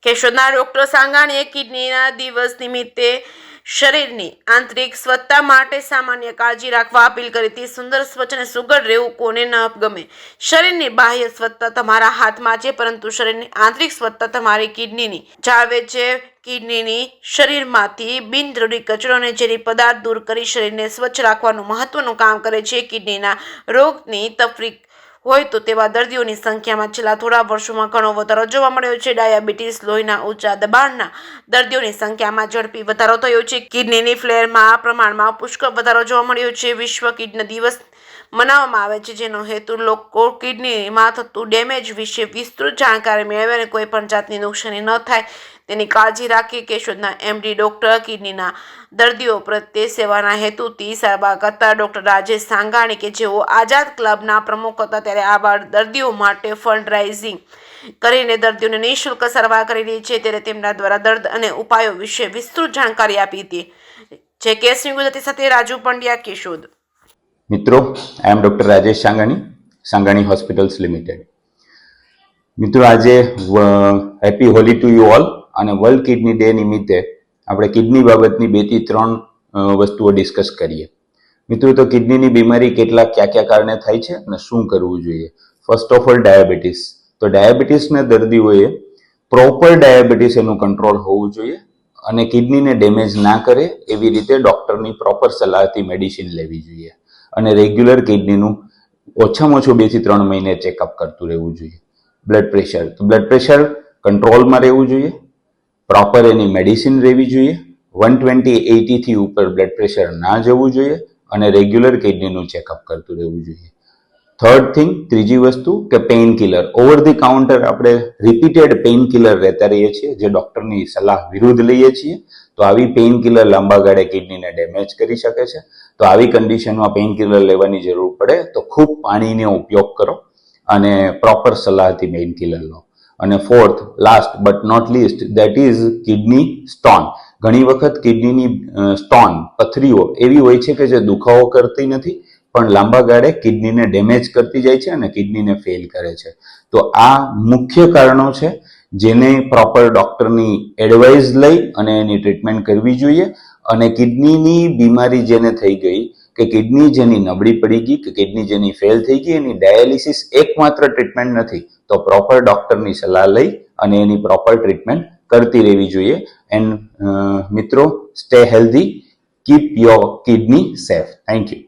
કેશોદના doctor સાંગાણીએ કિડનીના દિવસ નિમિત્તે શરીરની આંતરિક સ્વચ્છતા માટે સામાન્ય કાળજી રાખવા અપીલ કરી હતી. સુંદર, સ્વચ્છ અને સુઘડ રહેવું કોને ન ગમે. શરીરની બાહ્ય સ્વચ્છતા તમારા હાથમાં છે, પરંતુ શરીરની આંતરિક સ્વચ્છતા તમારી કિડનીની જાળવે છે. કિડનીની શરીરમાંથી બિનજરૂરી કચરો અને ઝેરી પદાર્થ દૂર કરી શરીરને સ્વચ્છ રાખવાનું મહત્વનું કામ કરે છે. કિડનીના રોગની તકલીફ હોય તો તેવા દર્દીઓની સંખ્યામાં છેલ્લા થોડા વર્ષોમાં ઘણો વધારો જોવા મળ્યો છે. ડાયાબિટીસ, લોહીના ઊંચા દબાણના દર્દીઓની સંખ્યામાં ઝડપી વધારો થયો છે. કિડનીની ફ્લેરમાં પ્રમાણમાં પુષ્કળ વધારો જોવા મળ્યો છે. વિશ્વ કિડની દિવસ મનાવવામાં આવે છે, જેનો હેતુ લોકો કિડનીમાં થતું ડેમેજ વિશે વિસ્તૃત જાણકારી મેળવે અને કોઈ પણ જાતની નુકસાની ન થાય તેની કાળજી રાખે. કેશોદના એમડી ડોક્ટર કિડનીના દર્દીઓ પ્રત્યે સેવાના હેતુથી સારવાર કરતા ડોક્ટર રાજેશ સાંગાણી કે જેઓ આઝાદ ક્લબના પ્રમુખ હતા, ત્યારે આવા દર્દીઓ માટે ફંડ રાઇઝિંગ કરીને દર્દીઓને નિઃશુલ્ક સારવાર કરી રહી છે. ત્યારે તેમના દ્વારા દર્દ અને ઉપાયો વિશે વિસ્તૃત જાણકારી આપી હતી. જે કેસ ગુજરાતી સાથે રાજુ પંડ્યા, કેશોદ. મિત્રો, I am doctor Rajesh Sangani, Sangani hospitals limited. મિત્રો, આજે happy Holi to you all અને વર્લ્ડ કિડની ડે નિમિત્તે આપણે કિડની બાબતની 2 થી 3 વસ્તુઓ ડિસ્કસ કરીએ. મિત્રો, તો કિડનીની બીમારી કયા કારણે થાય છે અને શું કરવું જોઈએ. First of all, diabetes. તો ડાયાબિટીસના દર્દીઓએ પ્રોપર ડાયાબિટીસ એનું કંટ્રોલ હોવું જોઈએ અને કિડનીને ડેમેજ ના કરે એવી રીતે ડોક્ટરની પ્રોપર સલાહથી મેડિસિન લેવી જોઈએ અને રેગ્યુલર કિડનીનું ઓછામાં ઓછું 2 થી 3 મહિને ચેકઅપ કરતું રહેવું જોઈએ. Blood pressure. તો બ્લડ પ્રેશર કંટ્રોલમાં રહેવું જોઈએ, પ્રોપર એની મેડિસિન લેવી જોઈએ, 120/80 થી ઉપર બ્લડ પ્રેશર ના જવું જોઈએ અને રેગ્યુલર કિડનીનું ચેકઅપ કરતું રહેવું જોઈએ. થર્ડ થિંગ, ત્રીજી વસ્તુ કે pain killer. Over the counter આપણે રિપીટેડ પેઇન કિલર લેતા રહીએ છીએ, જે ડોક્ટરની સલાહ વિરુદ્ધ લઈએ છીએ, તો આવી પેઇન કિલર લાંબા ગાળે કિડનીને ડેમેજ કરી શકે છે. તો આવી કન્ડિશનમાં પેઇન કિલર લેવાની જરૂર પડે તો ખૂબ પાણીનો ઉપયોગ કરો અને પ્રોપર સલાહથી પેઇન કિલર લો. અને fourth, last but not least, that is kidney stone. ઘણી વખત કિડનીની સ્ટોન, પથરીઓ એવી હોય છે કે જે દુખાવો કરતી નથી પણ લાંબા ગાળે કિડનીને ડેમેજ કરતી જાય છે અને કિડનીને ફેલ કરે છે. તો આ મુખ્ય કારણો છે જેને પ્રોપર ડોક્ટરની એડવાઇસ લઈ અને એની ટ્રીટમેન્ટ કરવી જોઈએ. અને કિડનીની બીમારી જેને થઈ ગઈ કે કિડની જેની નબળી પડી ગઈ કે કિડની જેની ફેલ થઈ ગઈ, એની ડાયાલિસિસ એકમાત્ર ટ્રીટમેન્ટ નથી, તો પ્રોપર ડોક્ટરની સલાહ લઈ અને એની પ્રોપર ટ્રીટમેન્ટ કરતી રહેવી જોઈએ. એન્ડ મિત્રો, stay healthy, keep your kidney safe. Thank you.